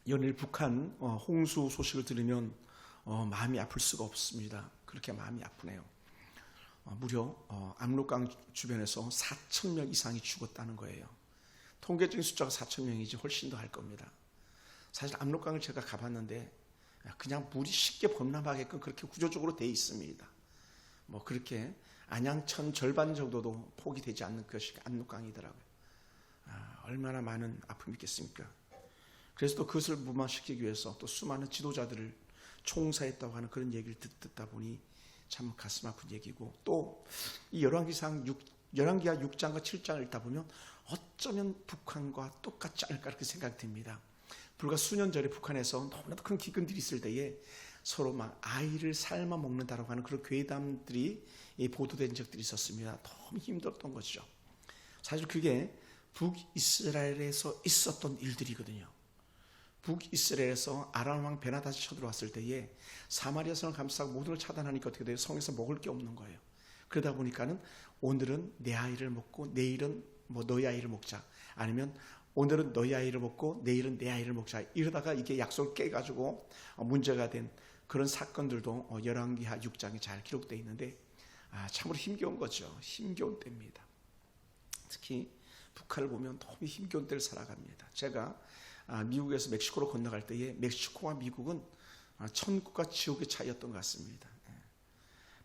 연일 북한 홍수 소식을 들으면 마음이 아플 수가 없습니다. 그렇게 마음이 아프네요. 무려 압록강 주변에서 4,000명 이상이 죽었다는 거예요. 통계적인 숫자가 4,000명이지 훨씬 더 할 겁니다. 사실 압록강을 제가 가봤는데 그냥 물이 쉽게 범람하게끔 그렇게 구조적으로 되어 있습니다. 뭐 그렇게 안양천 절반 정도도 포기되지 않는 것이 압록강이더라고요. 얼마나 많은 아픔이 있겠습니까? 그래서 또 그것을 무마시키기 위해서 또 수많은 지도자들을 총사했다고 하는 그런 얘기를 듣다 보니 참 가슴 아픈 얘기고, 또 이 열왕기하 6장과 7장을 읽다 보면 어쩌면 북한과 똑같지 않을까 그렇게 생각이 듭니다. 불과 수년 전에 북한에서 너무나도 큰 기근들이 있을 때에 서로 막 아이를 삶아 먹는다라고 하는 그런 괴담들이 보도된 적들이 있었습니다. 너무 힘들었던 거죠. 사실 그게 북이스라엘에서 있었던 일들이거든요. 북이스라엘에서 아람 왕 베나다시 쳐들어왔을 때에 사마리아 성을 감싸고 모든 걸 차단하니까 어떻게 돼요? 성에서 먹을 게 없는 거예요. 그러다 보니까는 오늘은 내 아이를 먹고 내일은 뭐 너희 아이를 먹자, 아니면 오늘은 너희 아이를 먹고 내일은 내 아이를 먹자, 이러다가 이게 약속을 깨가지고 문제가 된 그런 사건들도 열왕기하 6장에 잘 기록되어 있는데 참으로 힘겨운 거죠. 힘겨운 때입니다. 특히 북한을 보면 너무 힘겨운 때를 살아갑니다. 제가 미국에서 멕시코로 건너갈 때에 멕시코와 미국은 천국과 지옥의 차이였던 것 같습니다.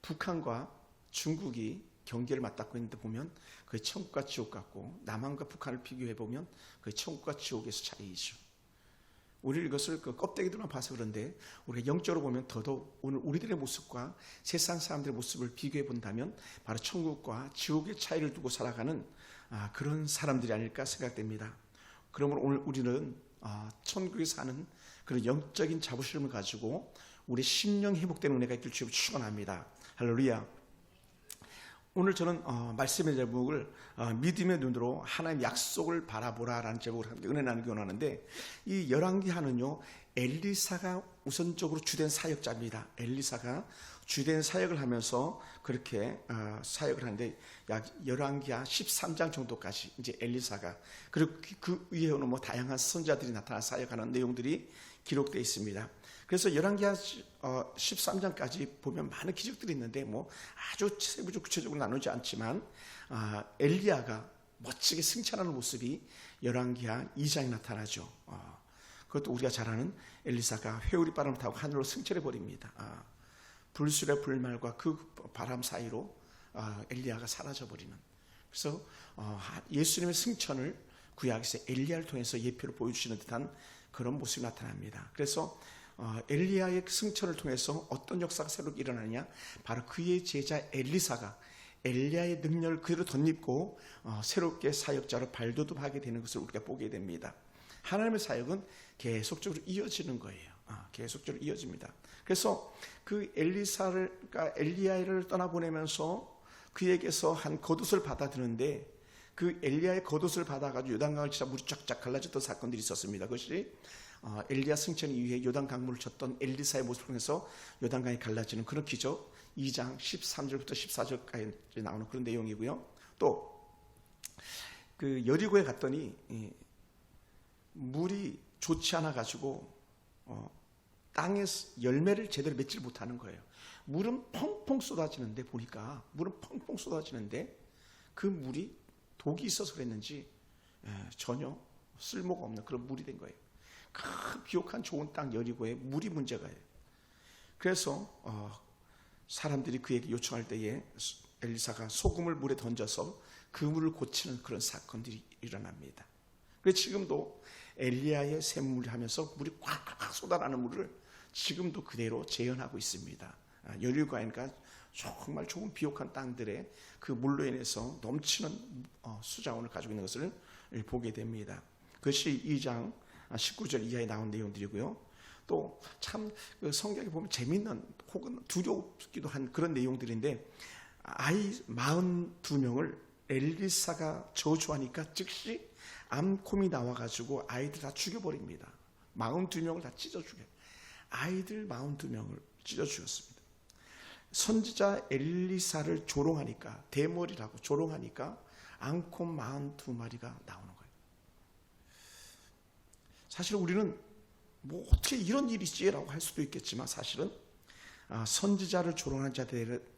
북한과 중국이 경계를 맞닿고 있는데 보면 그게 천국과 지옥 같고, 남한과 북한을 비교해 보면 그게 천국과 지옥에서 차이죠. 우리 이것을 그 껍데기들만 봐서 그런데 우리가 영적으로 보면 더더욱 오늘 우리들의 모습과 세상 사람들의 모습을 비교해 본다면 바로 천국과 지옥의 차이를 두고 살아가는 그런 사람들이 아닐까 생각됩니다. 그러므로 오늘 우리는 천국에 사는 그런 영적인 자부심을 가지고 우리 심령 회복되는 은혜가 있길 주여 축원합니다. 할렐루야. 오늘 저는 말씀의 제목을 믿음의 눈으로 하나님의 약속을 바라보라라는 제목으로 은혜 나누기 원하는데, 이 열왕기하는요 엘리사가 우선적으로 주된 사역자입니다. 엘리사가 주된 사역을 하면서 그렇게 사역을 하는데 약 열왕기하 13장 정도까지 이제 엘리사가, 그리고 그 위에는 뭐 다양한 선자들이 나타나 사역하는 내용들이 기록되어 있습니다. 그래서 열왕기하 13장까지 보면 많은 기적들이 있는데 뭐 아주 세부적 구체적으로 나누지 않지만 엘리야가 멋지게 승천하는 모습이 열왕기하 2장에 나타나죠. 그것도 우리가 잘 아는 엘리사가 회오리 바람을 타고 하늘로 승천해 버립니다. 불술의 불말과 그 바람 사이로 엘리야가 사라져 버리는. 그래서 예수님의 승천을 구약에서 엘리야를 통해서 예표로 보여주시는 듯한 그런 모습이 나타납니다. 그래서 엘리야의 승천을 통해서 어떤 역사가 새롭게 일어나느냐, 바로 그의 제자 엘리사가 엘리야의 능력을 그대로 덧입고 새롭게 사역자로 발돋움하게 되는 것을 우리가 보게 됩니다. 하나님의 사역은 계속적으로 이어지는 거예요. 계속적으로 이어집니다. 그래서 그 엘리야를 떠나보내면서 그에게서 한 겉옷을 받아드는데, 그 엘리야의 겉옷을 받아가지고 요단강을 치다 물이 쫙쫙 갈라졌던 사건들이 있었습니다. 그것이 엘리야 승천 이후에 요단 강물을 쳤던 엘리사의 모습을 통해서 요단강이 갈라지는 그런 기적, 2장 13절부터 14절까지 나오는 그런 내용이고요. 또 그 여리고에 갔더니 물이 좋지 않아 가지고 땅에 열매를 제대로 맺지 못하는 거예요. 물은 펑펑 쏟아지는데, 보니까 물은 펑펑 쏟아지는데 그 물이 독이 있어서 그랬는지 전혀 쓸모가 없는 그런 물이 된 거예요. 큰 비옥한 좋은 땅 여리고에 물이 문제가예요. 그래서 사람들이 그에게 요청할 때에 엘리사가 소금을 물에 던져서 그 물을 고치는 그런 사건들이 일어납니다. 그래서 지금도 엘리야의 샘물을 하면서 물이 꽉 쏟아나는 물을 지금도 그대로 재현하고 있습니다. 여리고니까 정말 좋은 비옥한 땅들의 그 물로 인해서 넘치는 수자원을 가지고 있는 것을 보게 됩니다. 그것이 2장 19절 이하에 나온 내용들이고요. 또 참 성경에 보면 재밌는 혹은 두렵기도 한 그런 내용들인데, 아이 42명을 엘리사가 저주하니까 즉시 암콤이 나와가지고 아이들 다 죽여버립니다. 42명을 다 찢어 죽여요. 아이들 42명을 찢어 죽였습니다. 선지자 엘리사를 조롱하니까, 대머리라고 조롱하니까 앙콤 42마리가 나오는 거예요. 사실 우리는 뭐 어떻게 이런 일이지라고 할 수도 있겠지만 사실은 선지자를 조롱한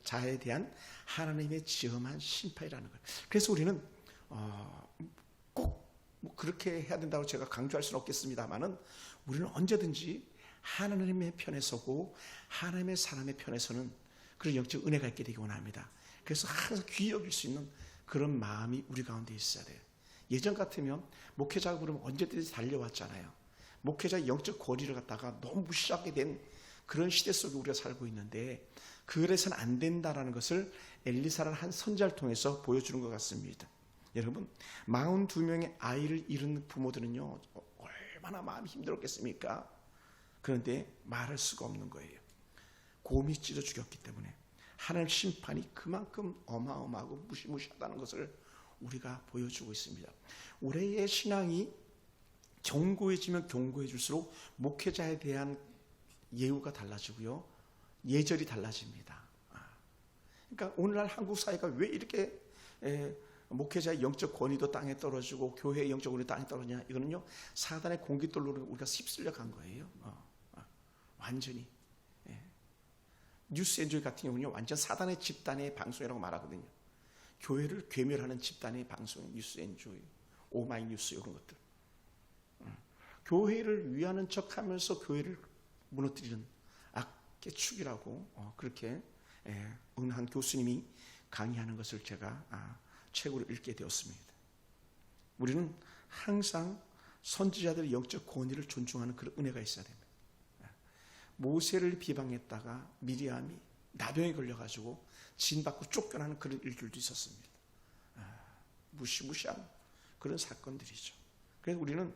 자에 대한 하나님의 지엄한 심판이라는 거예요. 그래서 우리는 꼭 뭐 그렇게 해야 된다고 제가 강조할 수는 없겠습니다만은 우리는 언제든지 하나님의 편에 서고 하나님의 사람의 편에 서는 그런 영적 은혜가 있게 되기 원합니다. 그래서 항상 귀히 여길 수 있는 그런 마음이 우리 가운데 있어야 돼요. 예전 같으면 목회자가 부르면 언제든지 달려왔잖아요. 목회자의 영적 권위를 갖다가 너무 무시하게 된 그런 시대 속에 우리가 살고 있는데 그래서는 안 된다라는 것을 엘리사라는 한 선지자를 통해서 보여주는 것 같습니다. 여러분 42명의 아이를 잃은 부모들은요 얼마나 마음이 힘들었겠습니까? 그런데 말할 수가 없는 거예요. 곰이 찢어 죽였기 때문에 하나님 심판이 그만큼 어마어마하고 무시무시하다는 것을 우리가 보여주고 있습니다. 우리의 신앙이 견고해지면 견고해질수록 목회자에 대한 예우가 달라지고요. 예절이 달라집니다. 그러니까 오늘날 한국 사회가 왜 이렇게 목회자의 영적 권위도 땅에 떨어지고 교회의 영적 권위도 땅에 떨어지냐? 이거는요. 사단의 공깃돌로 우리가 휩쓸려 간 거예요. 완전히. 뉴스 엔조이 같은 경우는요. 완전 사단의 집단의 방송이라고 말하거든요. 교회를 괴멸하는 집단의 방송, 뉴스 엔조이, 오마이뉴스 이런 것들. 교회를 위하는 척하면서 교회를 무너뜨리는 악의 축이라고 그렇게 한 교수님이 강의하는 것을 제가 책으로 읽게 되었습니다. 우리는 항상 선지자들의 영적 권위를 존중하는 그런 은혜가 있어야 됩니다. 모세를 비방했다가 미리암이 나병에 걸려가지고 진받고 쫓겨나는 그런 일들도 있었습니다. 무시무시한 그런 사건들이죠. 그래서 우리는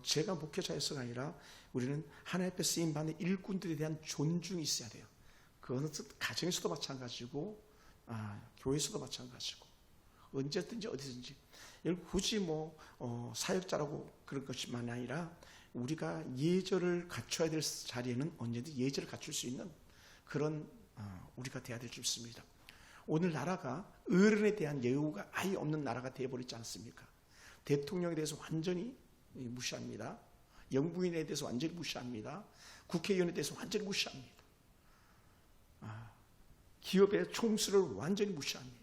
제가 목회자에서가 아니라 우리는 하나님 앞에 쓰임받는 일꾼들에 대한 존중이 있어야 돼요. 그것은 가정에서도 마찬가지고 교회에서도 마찬가지고 언제든지 어디든지 굳이 사역자라고 그런 것만 아니라 우리가 예절을 갖춰야 될 자리에는 언제든지 예절을 갖출 수 있는 그런 우리가 돼야 될 줄 믿습니다. 오늘 나라가 어른에 대한 예우가 아예 없는 나라가 되어버리지 않습니까? 대통령에 대해서 완전히 무시합니다. 영부인에 대해서 완전히 무시합니다. 국회의원에 대해서 완전히 무시합니다. 기업의 총수를 완전히 무시합니다.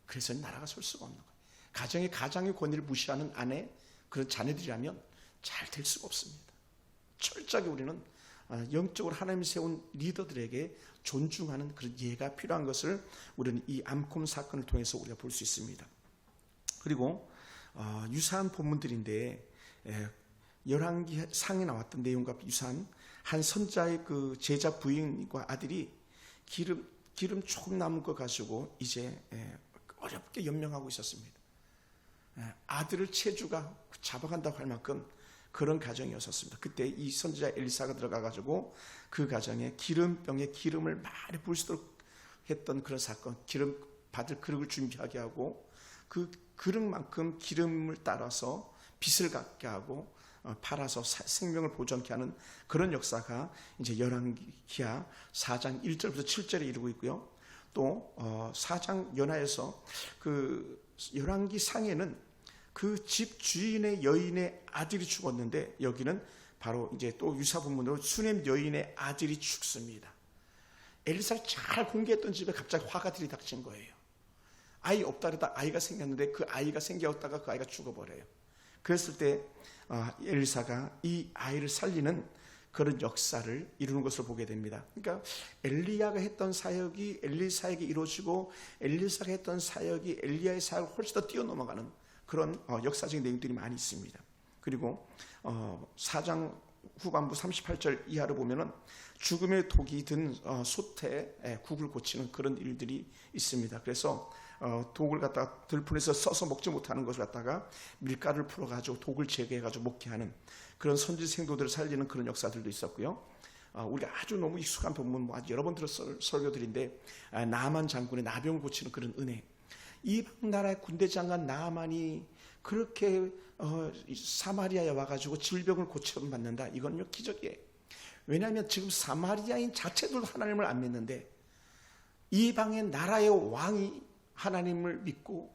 그래서 나라가 설 수가 없는 거예요. 가장의 권위를 무시하는 아내, 그런 자녀들이라면 잘 될 수가 없습니다. 철저하게 우리는 영적으로 하나님이 세운 리더들에게 존중하는 그런 예가 필요한 것을 우리는 이 암콤 사건을 통해서 우리가 볼 수 있습니다. 그리고 유사한 본문들인데 열왕기 상에 나왔던 내용과 유사한 한 선자의 그 제자 부인과 아들이 기름 조금 남은 거 가지고 이제 어렵게 연명하고 있었습니다. 아들을 체주가 잡아간다고 할 만큼 그런 가정이었었습니다. 그때 이 선지자 엘리사가 들어가가지고 그 가정에 기름병에 기름을 많이 부을 수 있도록 했던 그런 사건, 기름 받을 그릇을 준비하게 하고 그 그릇만큼 기름을 따라서 빚을 갚게 하고 팔아서 생명을 보존케 하는 그런 역사가 이제 열왕기하 4장 1절부터 7절에 이르고 있고요. 또 4장 연하에서 그 열왕기 상에는 그 집 주인의 여인의 아들이 죽었는데 여기는 바로 이제 또 유사 본문으로 수넴 여인의 아들이 죽습니다. 엘리사를 잘 공개했던 집에 갑자기 화가 들이닥친 거예요. 아이 없다 그러다 아이가 생겼는데 그 아이가 생겼다가 그 아이가 죽어버려요. 그랬을 때 엘리사가 이 아이를 살리는 그런 역사를 이루는 것을 보게 됩니다. 그러니까 엘리야가 했던 사역이 엘리사에게 이루어지고 엘리사가 했던 사역이 엘리야의 사역을 훨씬 더 뛰어넘어가는 그런 역사적인 내용들이 많이 있습니다. 그리고 4장 후반부 38절 이하로 보면은 죽음의 독이 든 솥에 국을 고치는 그런 일들이 있습니다. 그래서 독을 갖다가 들판에서 써서 먹지 못하는 것을 갖다가 밀가루를 풀어가지고 독을 제거해가지고 먹게 하는 그런 선지 생도들을 살리는 그런 역사들도 있었고요. 우리가 아주 너무 익숙한 본문, 아주 여러 번 들었을 설교들인데 나만 장군의 나병을 고치는 그런 은혜. 이방 나라의 군대 장관 나만이 그렇게 사마리아에 와가지고 질병을 고쳐받는다. 이건요 기적이에요. 왜냐하면 지금 사마리아인 자체도 하나님을 안 믿는데 이방의 나라의 왕이 하나님을 믿고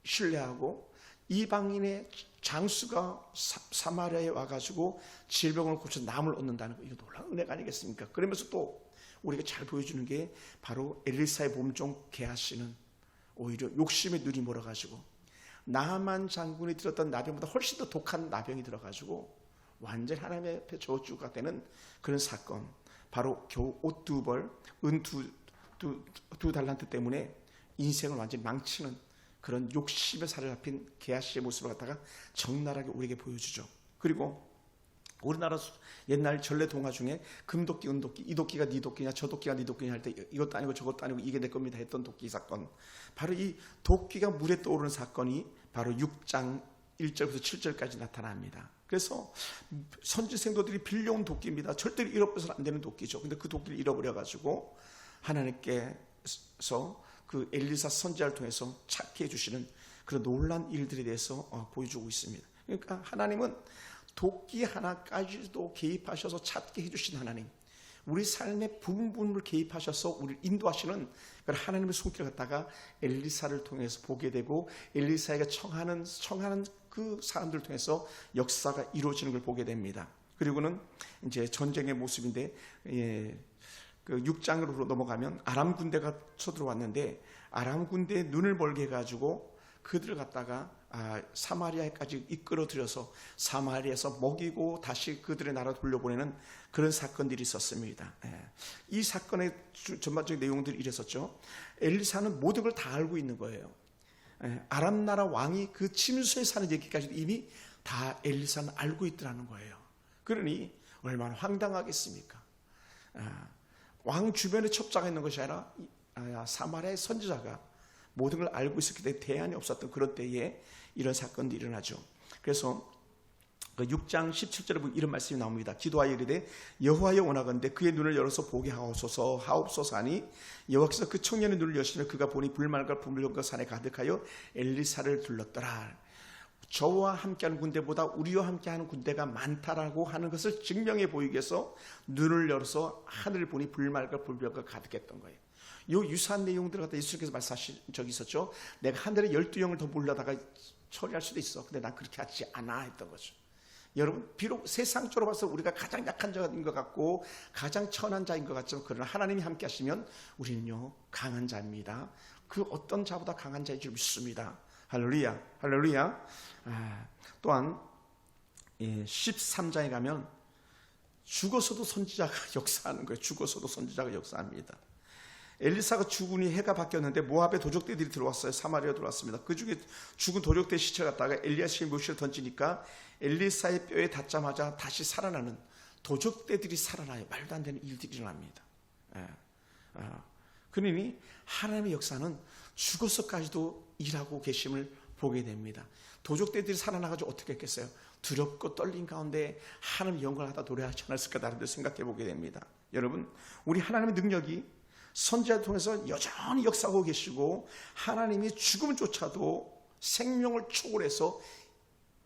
신뢰하고 이방인의 장수가 사마리아에 와가지고 질병을 고쳐 남을 얻는다는 거, 이거 놀라운 은혜가 아니겠습니까? 그러면서 또 우리가 잘 보여주는 게 바로 엘리사의 몸종 게하시는 오히려 욕심에 눈이 멀어가지고 나만 장군이 들었던 나병보다 훨씬 더 독한 나병이 들어가지고 완전 하나님의 앞에 저주가 되는 그런 사건, 바로 겨우 옷 2벌, 은 두 달란트 때문에 인생을 완전히 망치는 그런 욕심에 사로잡힌 게하시의 모습을 갖다가 적나라하게 우리에게 보여주죠. 그리고 우리나라 옛날 전래 동화 중에 금도끼, 은도끼, 이 도끼가 네 도끼냐 저 도끼가 네 도끼냐 할 때 이것도 아니고 저것도 아니고 이게 내 겁니다 했던 도끼 사건, 바로 이 도끼가 물에 떠오르는 사건이 바로 6장 1절부터 7절까지 나타납니다. 그래서 선지 생도들이 빌려온 도끼입니다. 절대로 잃어버려서는 안 되는 도끼죠. 근데 그 도끼를 잃어버려가지고 하나님께서 그 엘리사 선지자를 통해서 찾게 해주시는 그런 놀라운 일들에 대해서 보여주고 있습니다. 그러니까 하나님은 도끼 하나까지도 개입하셔서 찾게 해주신 하나님, 우리 삶의 부분을 개입하셔서 우리를 인도하시는 그런 하나님의 손길을 갖다가 엘리사를 통해서 보게 되고 엘리사에게 청하는 그 사람들을 통해서 역사가 이루어지는 걸 보게 됩니다. 그리고는 이제 전쟁의 모습인데, 그 6장으로 넘어가면 아람 군대가 쳐들어왔는데 아람 군대에 눈을 멀게 해가지고 그들을 갖다가 사마리아까지 이끌어 들여서 사마리아에서 먹이고 다시 그들의 나라 돌려보내는 그런 사건들이 있었습니다. 이 사건의 전반적인 내용들이 이랬었죠. 엘리사는 모든 걸 다 알고 있는 거예요. 아람 나라 왕이 그 침수에 사는 얘기까지도 이미 다 엘리사는 알고 있더라는 거예요. 그러니 얼마나 황당하겠습니까? 왕 주변에 첩자가 있는 것이 아니라 사마리아의 선지자가 모든 걸 알고 있었기 때문에 대안이 없었던 그런 때에 이런 사건들이 일어나죠. 그래서 6장 17절에 보면 이런 말씀이 나옵니다. 기도하여 이르되 여호와여 원하건대 그의 눈을 열어서 보게 하옵소서 하니 여호와께서 그 청년의 눈을 여시며 그가 보니 불말과 불병과 산에 가득하여 엘리사를 둘렀더라. 저와 함께하는 군대보다 우리와 함께하는 군대가 많다라고 하는 것을 증명해 보이기 위해서 눈을 열어서 하늘을 보니 불말과 불병과 가득했던 거예요. 이 유사한 내용들을 갖다 예수님께서 말씀하신 적이 있었죠. 내가 하늘에 12영을 더 몰려다가 처리할 수도 있어. 근데 난 그렇게 하지 않아 했던 거죠. 여러분, 비록 세상적으로 봐서 우리가 가장 약한 자인 것 같고 가장 천한 자인 것 같지만 그러나 하나님이 함께 하시면 우리는요 강한 자입니다. 그 어떤 자보다 강한 자인 줄 믿습니다. 할렐루야, 할렐루야. 또한 13장에 가면 죽어서도 선지자가 역사하는 거예요. 죽어서도 선지자가 역사합니다. 엘리사가 죽으니 해가 바뀌었는데 모압의 도적대들이 들어왔어요. 사마리아 들어왔습니다. 그 중에 죽은 도적대 시체를 갖다가 엘리야시의 묘실에 던지니까 엘리사의 뼈에 닿자마자 다시 살아나는 도적대들이 살아나요. 말도 안 되는 일들이 일어납니다. 그러니 하나님의 역사는 죽어서까지도 일하고 계심을 보게 됩니다. 도적대들이 살아나가지고 어떻게 했겠어요? 두렵고 떨린 가운데 하나님 영광을 하다 노래하지 않았을까 나름대로 생각해 보게 됩니다. 여러분, 우리 하나님의 능력이 선지자를 통해서 여전히 역사하고 계시고 하나님이 죽음조차도 생명을 초월해서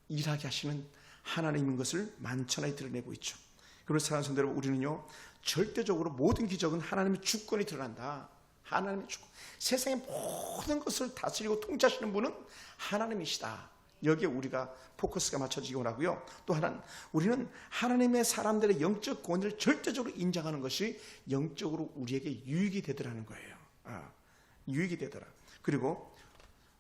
일하게 하시는 하나님인 것을 만천하에 드러내고 있죠. 그래서 사랑하는 성도 여러분, 우리는요 절대적으로 모든 기적은 하나님의 주권이 드러난다. 하나님의 주권, 세상의 모든 것을 다스리고 통치하시는 분은 하나님이시다. 여기에 우리가 포커스가 맞춰지기 원하고요. 또 하나는 우리는 하나님의 사람들의 영적 권위를 절대적으로 인정하는 것이 영적으로 우리에게 유익이 되더라는 거예요. 유익이 되더라. 그리고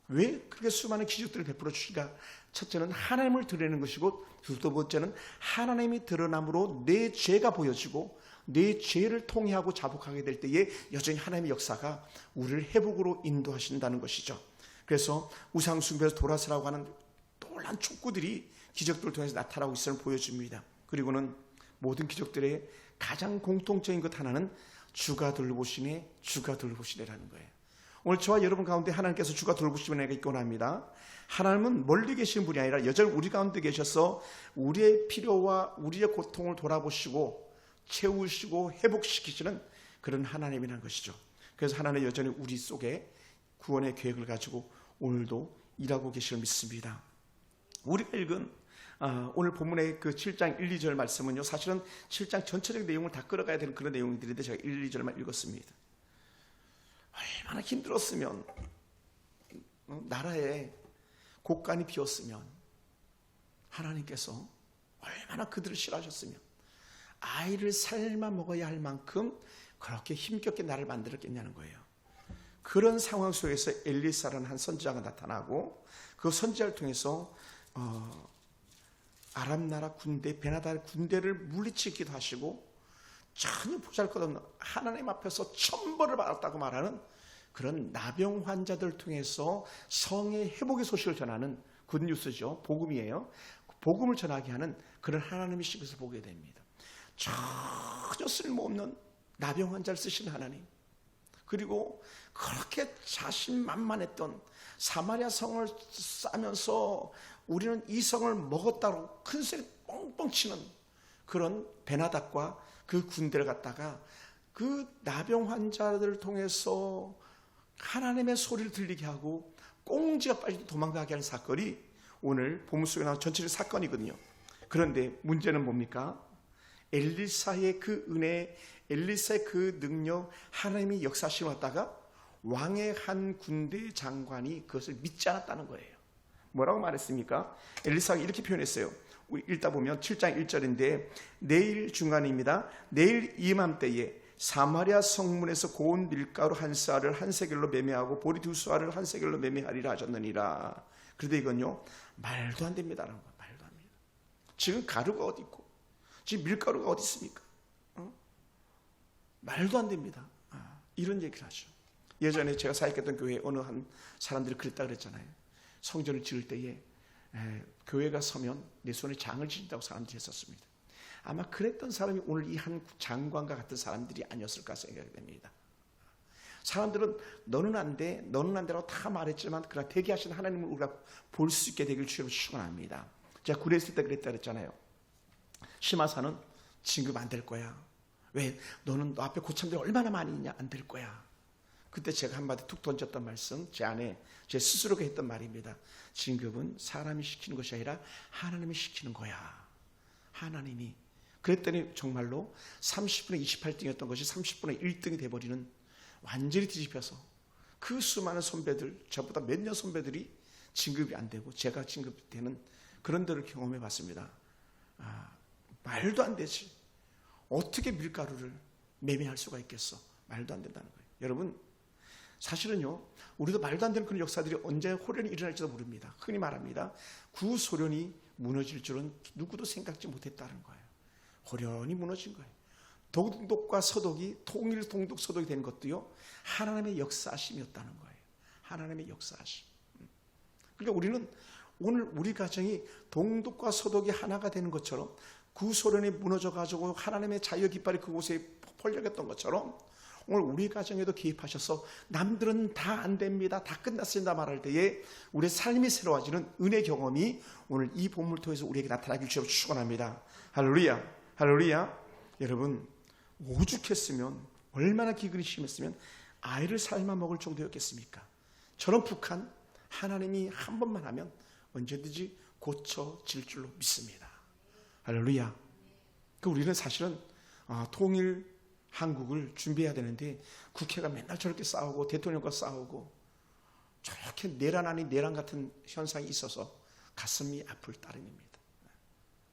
왜 그렇게 수많은 기적들을 베풀어 주시가? 첫째는 하나님을 드러내는 것이고 두 번째는 하나님이 드러남으로 내 죄가 보여지고 내 죄를 통회하고 자복하게 될 때에 여전히 하나님의 역사가 우리를 회복으로 인도하신다는 것이죠. 그래서 우상 숭배에서 돌아서라고 하는 놀란 촉구들이 기적들을 통해서 나타나고 있음을 보여줍니다. 그리고는 모든 기적들의 가장 공통적인 것 하나는 주가 돌보시네, 주가 돌보시네라는 거예요. 오늘 저와 여러분 가운데 하나님께서 주가 돌보시는 애가 있곤 합니다. 하나님은 멀리 계신 분이 아니라 여전히 우리 가운데 계셔서 우리의 필요와 우리의 고통을 돌아보시고 채우시고 회복시키시는 그런 하나님이라는 것이죠. 그래서 하나님은 여전히 우리 속에 구원의 계획을 가지고 오늘도 일하고 계시를 믿습니다. 우리가 읽은 오늘 본문의 그 7장 1, 2절 말씀은요 사실은 7장 전체적인 내용을 다 끌어가야 되는 그런 내용들인데 제가 1, 2절만 읽었습니다. 얼마나 힘들었으면 나라에 곡간이 비었으면 하나님께서 얼마나 그들을 싫어하셨으면 아이를 삶아 먹어야 할 만큼 그렇게 힘겹게 나를 만들었겠냐는 거예요. 그런 상황 속에서 엘리사라는 한 선지자가 나타나고 그 선지자를 통해서 아람 나라 군대, 베나다 군대를 물리치기도 하시고 전혀 보잘것없는 하나님 앞에서 천벌을 받았다고 말하는 그런 나병 환자들을 통해서 성의 회복의 소식을 전하는 굿뉴스죠. 복음이에요. 복음을 전하게 하는 그런 하나님의 식에서 보게 됩니다. 전혀 쓸모없는 나병 환자를 쓰시는 하나님, 그리고 그렇게 자신만만했던 사마리아 성을 싸면서 우리는 이 성을 먹었다고 큰 소리 뻥뻥 치는 그런 베나닥과 그 군대를 갖다가 그 나병 환자들을 통해서 하나님의 소리를 들리게 하고 꽁지가 빠지도 도망가게 하는 사건이 오늘 본문 속에 나온 전체적 사건이거든요. 그런데 문제는 뭡니까? 엘리사의 그 은혜, 엘리사의 그 능력, 하나님이 역사하시러 왔다가 왕의 한 군대 장관이 그것을 믿지 않았다는 거예요. 뭐라고 말했습니까? 엘리사가 이렇게 표현했어요. 우리 읽다 보면 7장 1절인데 내일 중간입니다. 내일 이맘때에 사마리아 성문에서 고운 밀가루 한 쌀을 한 세겔로 매매하고 보리 두 쌀을 한 세겔로 매매하리라 하셨느니라. 그런데 이건요 말도 안 됩니다라는 거예요. 말도 안 됩니다. 지금 가루가 어디 있고 지금 밀가루가 어디 있습니까? 말도 안 됩니다. 이런 얘기를 하죠. 예전에 제가 사역했던 교회에 어느 한 사람들이 그랬다 그랬잖아요. 성전을 지을 때에 교회가 서면 내 손에 장을 지진다고 사람들이 했었습니다. 아마 그랬던 사람이 오늘 이 한 장관과 같은 사람들이 아니었을까 생각이 됩니다. 사람들은 너는 안 돼, 너는 안 되라고 다 말했지만 그러나 대기하신 하나님을 우리가 볼 수 있게 되길 주로 축원합니다. 제가 구례 있을 때 그랬다 그랬잖아요. 심화사는 진급 안 될 거야. 왜? 너는 너 앞에 고참들이 얼마나 많이 있냐? 안 될 거야. 그때 제가 한마디 툭 던졌던 말씀, 제 안에 제 스스로가 했던 말입니다. 진급은 사람이 시키는 것이 아니라 하나님이 시키는 거야. 하나님이. 그랬더니 정말로 30분에 28등이었던 것이 30분에 1등이 돼버리는, 완전히 뒤집혀서 그 수많은 선배들, 저보다 몇 년 선배들이 진급이 안 되고 제가 진급되는 그런 데를 경험해 봤습니다. 말도 안 되지. 어떻게 밀가루를 매매할 수가 있겠어? 말도 안 된다는 거예요. 여러분, 사실은요, 우리도 말도 안 되는 그런 역사들이 언제 호련이 일어날지도 모릅니다. 흔히 말합니다. 구소련이 무너질 줄은 누구도 생각지 못했다는 거예요. 호련이 무너진 거예요. 동독과 서독이 통일 동독 서독이 된 것도요, 하나님의 역사하심이었다는 거예요. 하나님의 역사하심. 그러니까 우리는 오늘 우리 가정이 동독과 서독이 하나가 되는 것처럼, 구소련이 무너져가지고 하나님의 자유의 깃발이 그곳에 펄려졌던 것처럼 오늘 우리 가정에도 개입하셔서 남들은 다 안 됩니다, 다 끝났습니다 말할 때에 우리의 삶이 새로워지는 은혜 경험이 오늘 이 본문을 통해서 우리에게 나타나길 주여 축원합니다. 할렐루야, 할렐루야. 여러분, 오죽했으면, 얼마나 기근이 심했으면 아이를 삶아 먹을 정도였겠습니까? 저런 북한, 하나님이 한 번만 하면 언제든지 고쳐질 줄로 믿습니다. 할렐루야. 우리는 사실은 통일 한국을 준비해야 되는데 국회가 맨날 저렇게 싸우고 대통령과 싸우고 저렇게 내란 아닌 내란 같은 현상이 있어서 가슴이 아플 따름입니다.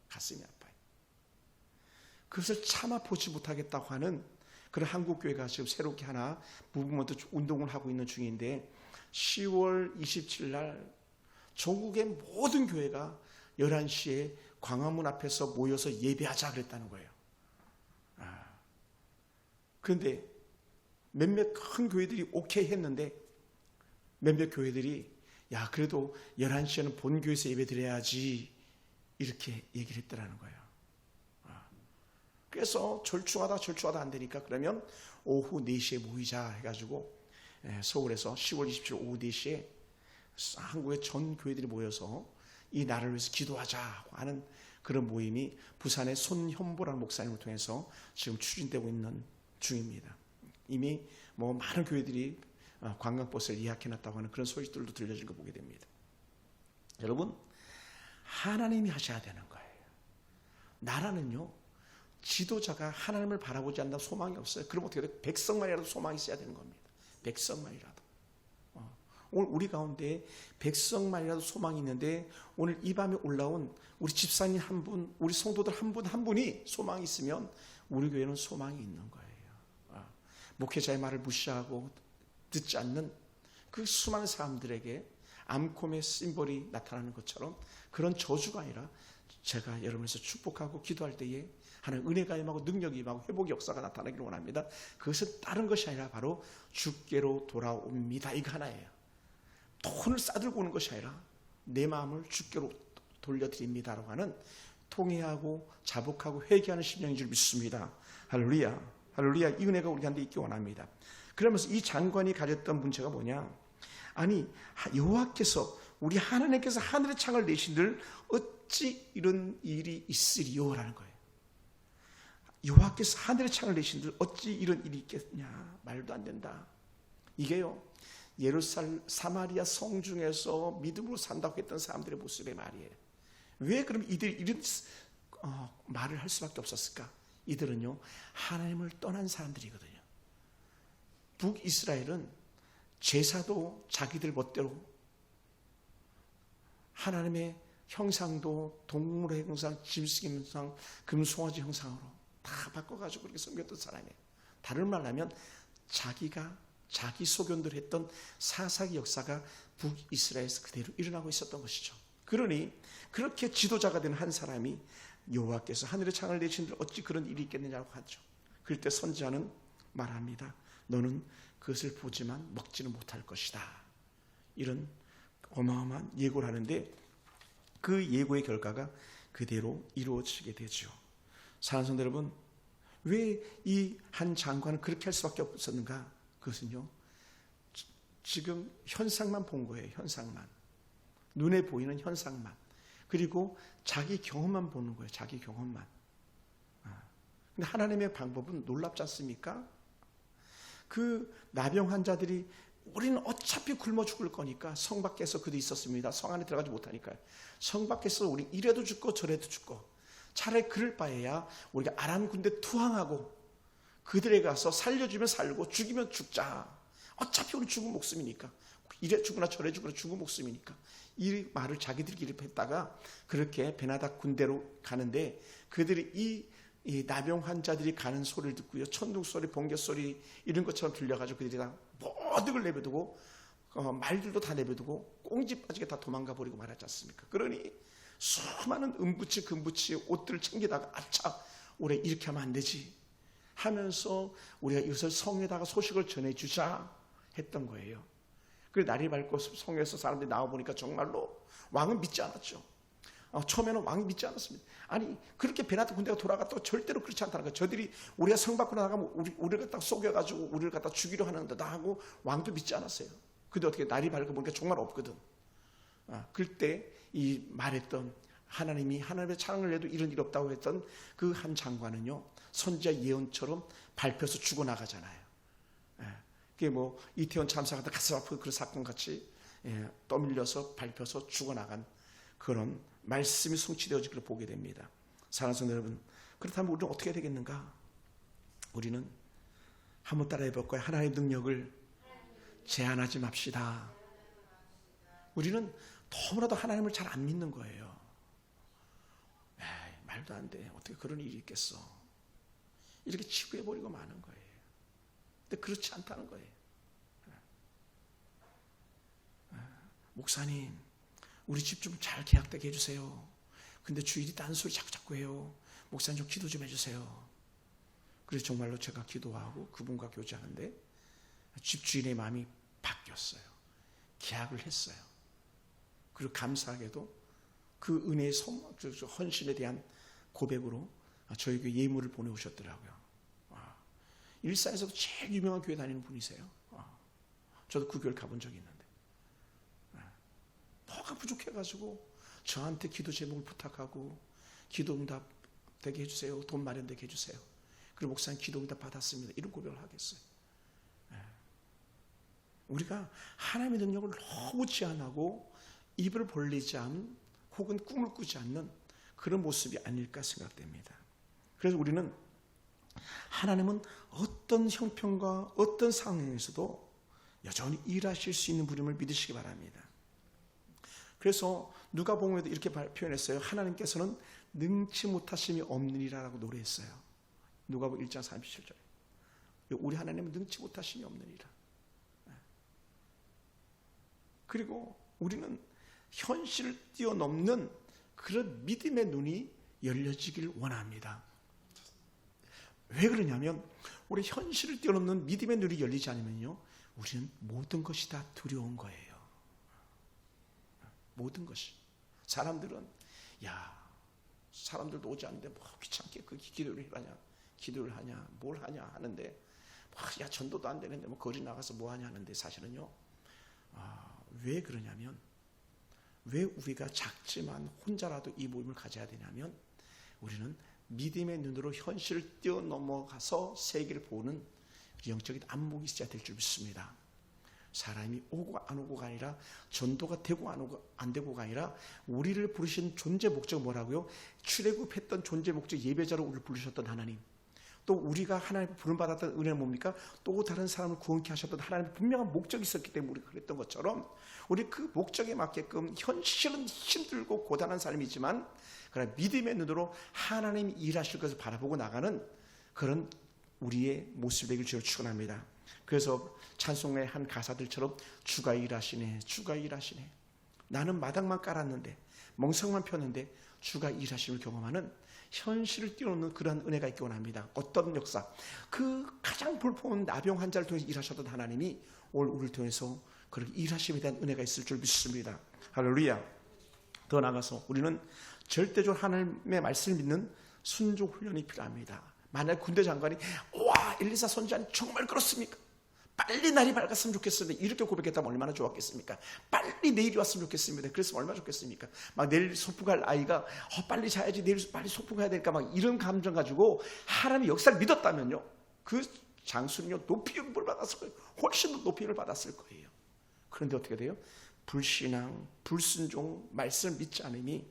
가슴이 아파요. 그것을 참아 보지 못하겠다고 하는 그런 한국교회가 지금 새롭게 하나 무브먼트 운동을 하고 있는 중인데 10월 27일 날 전국의 모든 교회가 11시에 광화문 앞에서 모여서 예배하자 그랬다는 거예요. 그런데 몇몇 큰 교회들이 오케이 했는데 몇몇 교회들이 야 그래도 11시에는 본교회에서 예배 드려야지 이렇게 얘기를 했더라는 거예요. 그래서 절충하다 안 되니까 그러면 오후 4시에 모이자 해가지고 서울에서 10월 27일 오후 4시에 한국의 전 교회들이 모여서 이 나라를 위해서 기도하자 하는 그런 모임이 부산의 손현보라는 목사님을 통해서 지금 추진되고 있는 중입니다. 이미 많은 교회들이 관광버스를 예약해놨다고 하는 그런 소식들도 들려진 거 보게 됩니다. 여러분, 하나님이 하셔야 되는 거예요. 나라는요, 지도자가 하나님을 바라보지 않는다 소망이 없어요. 그럼 어떻게 돼요? 백성만이라도 소망이 있어야 되는 겁니다. 백성만이라도. 오늘 우리 가운데 백성만이라도 소망이 있는데 오늘 이 밤에 올라온 우리 집사님 한 분, 우리 성도들 한 분 한 분이 소망이 있으면 우리 교회는 소망이 있는 거예요. 목회자의 말을 무시하고 듣지 않는 그 수많은 사람들에게 암콤의 심볼이 나타나는 것처럼 그런 저주가 아니라 제가 여러분에서 축복하고 기도할 때에 하나님 은혜가 임하고 능력이 임하고 회복의 역사가 나타나기를 원합니다. 그것은 다른 것이 아니라 바로 주께로 돌아옵니다. 이거 하나예요. 돈을 싸들고 오는 것이 아니라 내 마음을 주께로 돌려드립니다라고 하는 통회하고 자복하고 회개하는 심령인 줄 믿습니다. 할렐루야. 할렐루야. 이 은혜가 우리한테 있기 원합니다. 그러면서 이 장관이 가졌던 문제가 뭐냐? 아니 여호와께서 우리 하나님께서 하늘의 창을 내신들 어찌 이런 일이 있으리요라는 거예요. 여호와께서 하늘의 창을 내신들 어찌 이런 일이 있겠냐? 말도 안 된다. 이게요, 예루살렘 사마리아 성 중에서 믿음으로 산다고 했던 사람들의 모습의 말이에요. 왜 그럼 이들이 이런 말을 할 수밖에 없었을까? 이들은요, 하나님을 떠난 사람들이거든요. 북이스라엘은 제사도 자기들 멋대로 하나님의 형상도 동물의 형상, 짐승의 형상, 금송아지 형상으로 다 바꿔가지고 그렇게 섬겼던 사람이에요. 다른 말로 하면 자기가 자기 소견대로 했던 사사기 역사가 북이스라엘에서 그대로 일어나고 있었던 것이죠. 그러니 그렇게 지도자가 된 한 사람이 여호와께서 하늘의 창을 내신들 어찌 그런 일이 있겠느냐고 하죠. 그럴 때 선지자는 말합니다. 너는 그것을 보지만 먹지는 못할 것이다. 이런 어마어마한 예고를 하는데 그 예고의 결과가 그대로 이루어지게 되죠. 사랑하는 성도 여러분, 왜 이 한 장관은 그렇게 할 수밖에 없었는가? 그것은요, 지금 현상만 본 거예요. 현상만. 눈에 보이는 현상만. 그리고 자기 경험만 보는 거예요. 자기 경험만. 근데 하나님의 방법은 놀랍지 않습니까? 그 나병 환자들이 우리는 어차피 굶어 죽을 거니까 성 밖에서 그도 있었습니다. 성 안에 들어가지 못하니까요. 성 밖에서 우리 이래도 죽고 저래도 죽고 차라리 그럴 바에야 우리가 아람 군대 투항하고 그들에 가서 살려주면 살고 죽이면 죽자. 어차피 우리 죽은 목숨이니까. 이래 죽으나 저래 죽으나 죽은 목숨이니까. 이 말을 자기들끼리 했다가 그렇게 베나닥 군대로 가는데 그들이 이 나병 환자들이 가는 소리를 듣고요. 천둥 소리, 번개 소리 이런 것처럼 들려가지고 그들이 다 모든 걸 내버두고 말들도 다 내버두고 꽁지 빠지게 다 도망가 버리고 말하지 않습니까? 그러니 수많은 은부치, 금부치 옷들을 챙기다가 아차, 올해 이렇게 하면 안 되지 하면서 우리가 이것을 성에다가 소식을 전해주자 했던 거예요. 그래서 날이 밝고 성에서 사람들이 나와보니까 정말로 왕은 믿지 않았죠. 처음에는 왕이 믿지 않았습니다. 아니 그렇게 베나닥 군대가 돌아갔다고 절대로 그렇지 않다는 거예요. 저들이 우리가 성 밖으로 나가면 우리를 갖다 속여가지고 우리를 갖다 죽이려 하는데 나 하고 왕도 믿지 않았어요. 근데 어떻게 날이 밝고 보니까 정말 없거든. 그때 이 말했던 하나님이 하나님의 창을 내도 이런 일 없다고 했던 그 한 장관은요, 선지자 예언처럼 밟혀서 죽어나가잖아요. 그게 뭐 이태원 참사 같은 가슴 아픈 그런 사건 같이 떠밀려서 밟혀서 죽어나간 그런 말씀이 성취되어지기를 보게 됩니다. 사랑하는 성도 여러분, 그렇다면 우리는 어떻게 해야 되겠는가? 우리는 한번 따라해 볼 거예요. 하나님의 능력을 제한하지 맙시다. 우리는 너무나도 하나님을 잘 안 믿는 거예요. 말도 안 돼. 어떻게 그런 일이 있겠어. 이렇게 치부해버리고 마는 거예요. 근데 그렇지 않다는 거예요. 목사님, 우리 집 좀 잘 계약되게 해주세요. 근데 주일이 딴소리 자꾸 해요. 목사님 좀 기도 좀 해주세요. 그래서 정말로 제가 기도하고 그분과 교제하는데 집주인의 마음이 바뀌었어요. 계약을 했어요. 그리고 감사하게도 그 은혜의 헌신에 대한 고백으로 저에게 예물을 보내오셨더라고요. 일산에서도 제일 유명한 교회 다니는 분이세요. 저도 그 교회를 가본 적이 있는데 뭐가 부족해가지고 저한테 기도 제목을 부탁하고 기도 응답 되게 해주세요. 돈 마련되게 해주세요. 그리고 목사님 기도 응답 받았습니다. 이런 고백을 하겠어요. 우리가 하나님의 능력을 너무 제한하고 입을 벌리지 않은 혹은 꿈을 꾸지 않는 그런 모습이 아닐까 생각됩니다. 그래서 우리는 하나님은 어떤 형편과 어떤 상황에서도 여전히 일하실 수 있는 분임을 믿으시기 바랍니다. 그래서 누가복음에도 이렇게 표현했어요. 하나님께서는 능치 못하심이 없느니라라고 노래했어요. 누가복음 1장 37절에. 우리 하나님은 능치 못하심이 없느니라. 그리고 우리는 현실을 뛰어넘는 그런 믿음의 눈이 열려지길 원합니다. 왜 그러냐면 우리 현실을 뛰어넘는 믿음의 눈이 열리지 않으면요, 우리는 모든 것이 다 두려운 거예요. 모든 것이. 사람들은 사람들도 오지 않는데 뭐 귀찮게 그 기도를 하냐 뭘 하냐 하는데, 전도도 안 되는데 뭐 거리 나가서 뭐 하냐 하는데, 사실은요, 왜 그러냐면, 왜 우리가 작지만 혼자라도 이 모임을 가져야 되냐면, 우리는 믿음의 눈으로 현실을 뛰어넘어가서 세계를 보는 영적인 안목이 있어야 될 줄 믿습니다. 사람이 오고 안 오고가 아니라, 전도가 되고 안 되고가 아니라, 우리를 부르신 존재 목적은 뭐라고요? 출애굽했던 존재 목적, 예배자로 우리를 부르셨던 하나님, 또 우리가 하나님 부름받았던 은혜는 뭡니까? 또 다른 사람을 구원케 하셨던 하나님의 분명한 목적이 있었기 때문에 우리가 그랬던 것처럼, 우리 그 목적에 맞게끔 현실은 힘들고 고단한 삶이지만, 그러나 믿음의 눈으로 하나님이 일하실 것을 바라보고 나가는 그런 우리의 모습이 되길 주로 축원합니다. 그래서 찬송의 한 가사들처럼 주가 일하시네, 주가 일하시네. 나는 마당만 깔았는데, 멍석만 폈는데 주가 일하심을 경험하는 현실을 뛰어넘는 그러한 은혜가 있기 원합니다. 어떤 역사, 그 가장 볼품없는 나병 환자를 통해서 일하셨던 하나님이 오늘 우리를 통해서 그렇게 일하심에 대한 은혜가 있을 줄 믿습니다. 할렐루야. 더 나아가서 우리는 절대적으로 하나님의 말씀을 믿는 순종 훈련이 필요합니다. 만약 군대 장관이 엘리사 선지자는 정말 그렇습니까? 빨리 날이 밝았으면 좋겠습니다. 이렇게 고백했다면 얼마나 좋았겠습니까? 빨리 내일이 왔으면 좋겠습니다. 그랬으면 얼마나 좋겠습니까? 막 내일 소풍갈 아이가 빨리 자야지, 내일 빨리 소풍가야 될까, 막 이런 감정 가지고 하나님의 역사를 믿었다면요, 그 장수는요 높이 영을 받았을 거예요. 훨씬 더 높이 영을 받았을 거예요. 그런데 어떻게 돼요? 불신앙, 불순종, 말씀을 믿지 않음이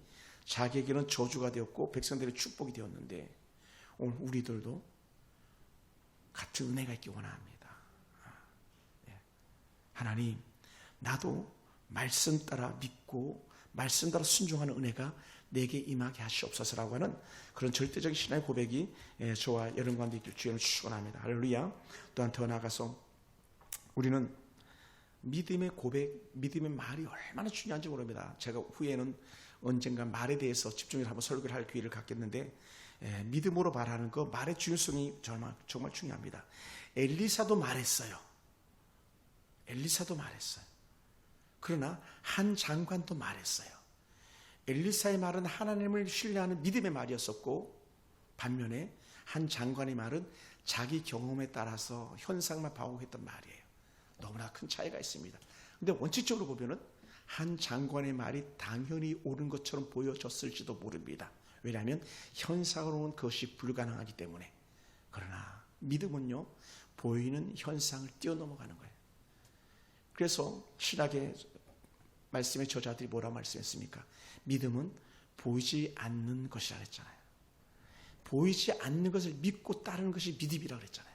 자기에게는 저주가 되었고 백성들의 축복이 되었는데, 오늘 우리들도 같은 은혜가 있기 원합니다. 하나님, 나도 말씀 따라 믿고 말씀 따라 순종하는 은혜가 내게 임하게 하시옵소서라고 하는 그런 절대적인 신앙의 고백이 저와 여러분 가운데 있길 주님을 축원합니다. 할렐루야. 또한 더 나아가서 우리는 믿음의 고백, 믿음의 말이 얼마나 중요한지 모릅니다. 제가 후에는 언젠가 말에 대해서 집중해서 한번 설교를 할 기회를 갖겠는데, 믿음으로 말하는 거, 말의 중요성이 정말 중요합니다. 엘리사도 말했어요. 그러나 한 장관도 말했어요. 엘리사의 말은 하나님을 신뢰하는 믿음의 말이었었고, 반면에 한 장관의 말은 자기 경험에 따라서 현상만 반복했던 말이에요. 너무나 큰 차이가 있습니다. 근데 원칙적으로 보면은 한 장관의 말이 당연히 옳은 것처럼 보여졌을지도 모릅니다. 왜냐하면 현상으로 온 것이 불가능하기 때문에. 그러나 믿음은요, 보이는 현상을 뛰어넘어가는 거예요. 그래서 신학의 말씀의 저자들이 뭐라 말씀했습니까? 믿음은 보이지 않는 것이라 그랬잖아요. 보이지 않는 것을 믿고 따르는 것이 믿음이라고 그랬잖아요.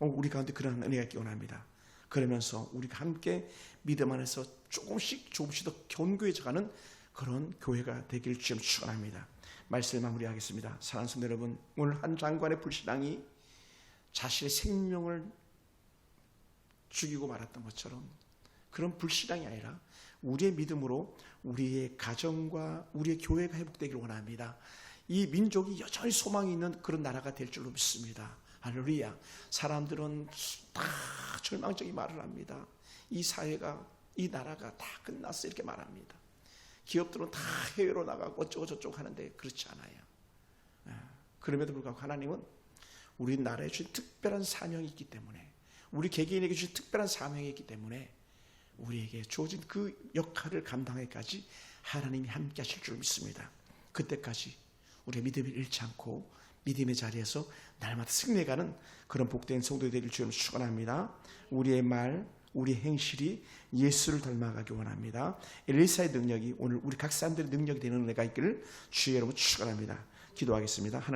우리 가운데 그런 은혜가 있기 원합니다. 그러면서 우리가 함께 믿음 안에서 조금씩 더 견고해져가는 그런 교회가 되기를 주님 축원합니다. 말씀 마무리하겠습니다. 사랑하는 성도 여러분, 오늘 한 장관의 불신앙이 자신의 생명을 죽이고 말았던 것처럼, 그런 불신앙이 아니라 우리의 믿음으로 우리의 가정과 우리의 교회가 회복되기를 원합니다. 이 민족이 여전히 소망이 있는 그런 나라가 될 줄로 믿습니다. 할렐루야. 사람들은 다 절망적인 말을 합니다. 이 사회가, 이 나라가 다 끝났어, 이렇게 말합니다. 기업들은 다 해외로 나가고 어쩌고 저쩌고 하는데 그렇지 않아요. 그럼에도 불구하고 하나님은 우리 나라에 주신 특별한 사명이 있기 때문에, 우리 개개인에게 주신 특별한 사명이 있기 때문에 우리에게 주어진 그 역할을 감당하기까지 하나님이 함께 하실 줄 믿습니다. 그때까지 우리의 믿음을 잃지 않고 믿음의 자리에서 날마다 승리해가는 그런 복된 성도들이 되길 주님을 축원합니다. 우리의 말, 우리의 행실이 예수를 닮아가기 원합니다. 엘리사의 능력이 오늘 우리 각 사람들의 능력이 되는 은혜가 있기를 주의 이름으로 축원합니다. 기도하겠습니다.